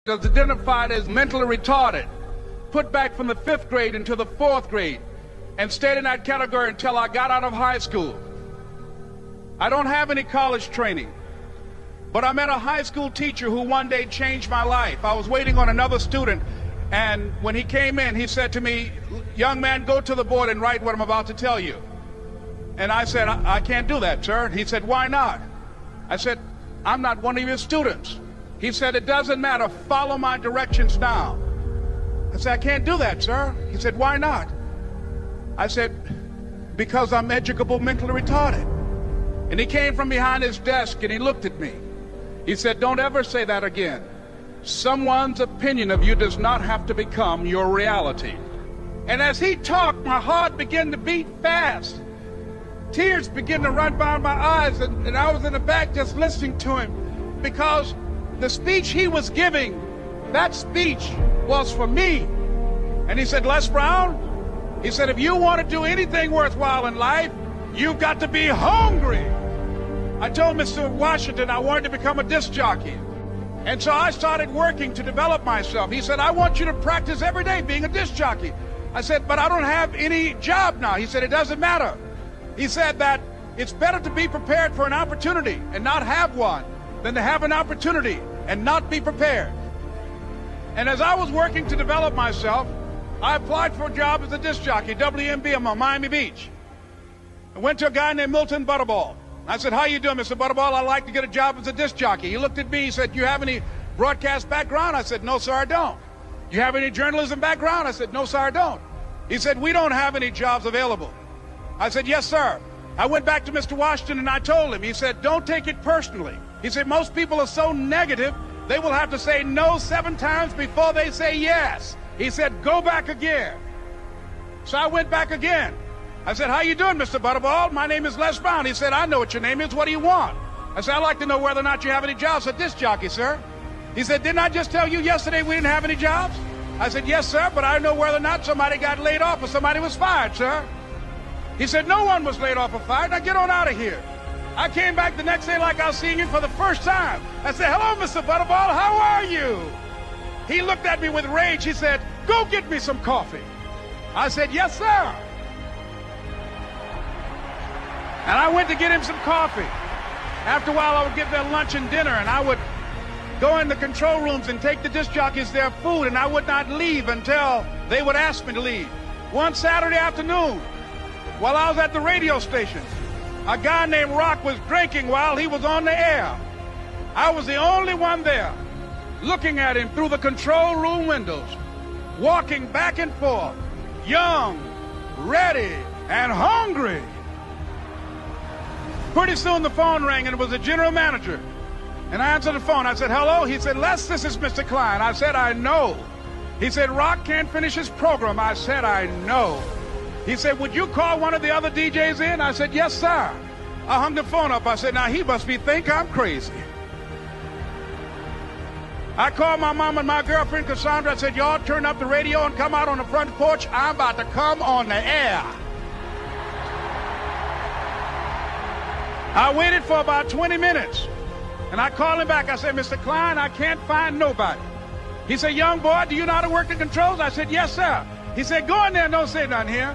is identified as mentally retarded, put back from the 5th grade into the 4th grade, and stayed in that category until I got out of high school. I don't have any college training, but I met a high school teacher who one day changed my life. I was waiting on another student, and when he came in, he said to me, "Young man, go to the board and write what I'm about to tell you." And I said, I can't do that, sir. He said, "Why not?" I said, "I'm not one of your students." He said, "It doesn't matter. Follow my directions now." I said, "I can't do that, sir." He said, "Why not?" I said, "Because I'm educable mentally retarded." And he came from behind his desk and he looked at me. He said, "Don't ever say that again. Someone's opinion of you does not have to become your reality." And as he talked, my heart began to beat fast. Tears began to run down my eyes, and I was in the back just listening to him, because the speech he was giving, that speech was for me. And he said, "Les Brown," he said, "if you want to do anything worthwhile in life, you've got to be hungry." I told Mr. Washington I wanted to become a disc jockey. And so I started working to develop myself. He said, "I want you to practice every day being a disc jockey." I said, "But I don't have any job now." He said, "It doesn't matter." He said that it's better to be prepared for an opportunity and not have one than to have an opportunity and not be prepared. And as I was working to develop myself, I applied for a job as a disc jockey, WMB, on Miami Beach. I went to a guy named Milton Butterball. I said, "How you doing, Mr. Butterball? I'd like to get a job as a disc jockey." He looked at me, he said, "You have any broadcast background?" I said, "No, sir, I don't." "You have any journalism background?" I said, "No, sir, I don't." He said, "We don't have any jobs available." I said, "Yes, sir." I went back to Mr. Washington and I told him. He said, "Don't take it personally." He said, "Most people are so negative, they will have to say no 7 times before they say yes." He said, "Go back again." So I went back again. I said, "How you doing, Mr. Butterball? My name is Les Brown." He said, "I know what your name is. What do you want?" I said, "I'd like to know whether or not you have any jobs as a disc jockey, sir." He said, "Didn't I just tell you yesterday we didn't have any jobs?" I said, "Yes, sir, but I know whether or not somebody got laid off or somebody was fired, sir." He said, "No one was laid off or fired. Now get on out of here." I came back the next day like I was seeing him for the first time. I said, "Hello, Mr. Butterball, how are you?" He looked at me with rage. He said, "Go get me some coffee." I said, "Yes, sir." And I went to get him some coffee. After a while, I would get their lunch and dinner, and I would go in the control rooms and take the disc jockeys their food, and I would not leave until they would ask me to leave. One Saturday afternoon, while I was at the radio station, a guy named Rock was drinking while he was on the air. I was the only one there, looking at him through the control room windows, walking back and forth, young, ready, and hungry. Pretty soon the phone rang, and it was the general manager. And I answered the phone. I said, "Hello?" He said, "Les, this is Mr. Klein." I said, "I know." He said, "Rock can't finish his program." I said, "I know." He said, "Would you call one of the other DJs in?" I said, "Yes, sir." I hung the phone up. I said, "Now he must think I'm crazy." I called my mom and my girlfriend, Cassandra. I said, "Y'all turn up the radio and come out on the front porch. I'm about to come on the air." I waited for about 20 minutes, and I called him back. I said, "Mr. Klein, I can't find nobody." He said, "Young boy, do you know how to work the controls?" I said, "Yes, sir." He said, "Go in there and don't say nothing here."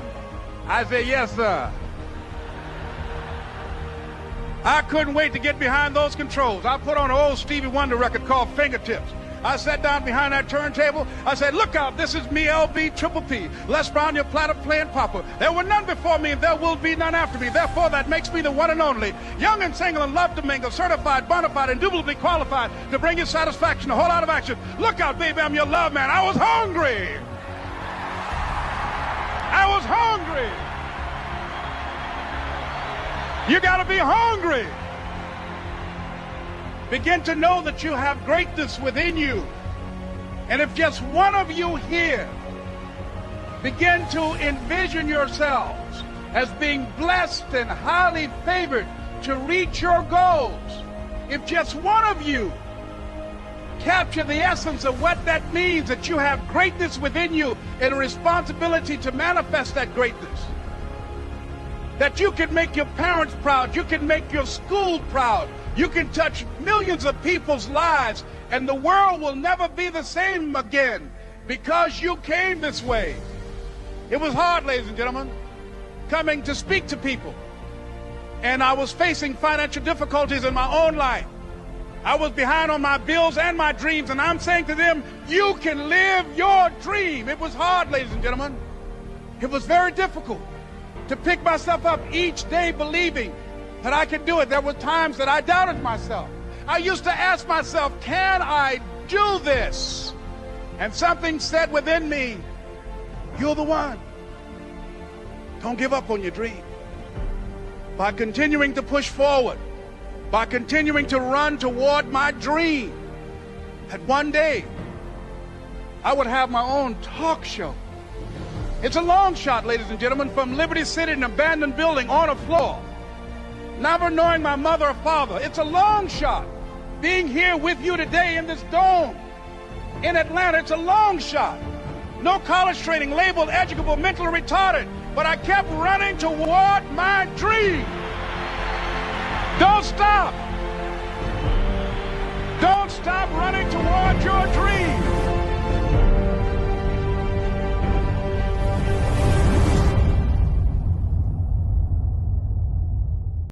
I said, "Yes, sir." I couldn't wait to get behind those controls. I put on an old Stevie Wonder record called Fingertips. I sat down behind that turntable. I said, "Look out, this is me, LB Triple P, Les Brown, your platter playing papa. There were none before me, and there will be none after me. Therefore, that makes me the one and only. Young and single and love to mingle, certified, bona fide, indubitably qualified to bring you satisfaction, a whole lot of action. Look out, baby, I'm your love man." I was hungry. I was hungry. You got to be hungry. Begin to know that you have greatness within you. And if just one of you here begin to envision yourselves as being blessed and highly favored to reach your goals, if just one of you capture the essence of what that means, that you have greatness within you and a responsibility to manifest that greatness, that you can make your parents proud, you can make your school proud, you can touch millions of people's lives And the world will never be the same again because you came this way. It was hard, ladies and gentlemen, coming to speak to people. And I was facing financial difficulties in my own life. I was behind on my bills and my dreams, and I'm saying to them, you can live your dream. It was hard, ladies and gentlemen. It was very difficult to pick myself up each day believing that I could do it. There were times that I doubted myself. I used to ask myself, can I do this? And something said within me, you're the one. Don't give up on your dream. By continuing to push forward, by continuing to run toward my dream, that one day I would have my own talk show. It's a long shot, ladies and gentlemen, from Liberty City, an abandoned building on a floor, never knowing my mother or father. It's a long shot. Being here with you today in this dome in Atlanta, it's a long shot. No college training, labeled educable, mentally retarded, but I kept running toward my dream. Don't stop. Don't stop running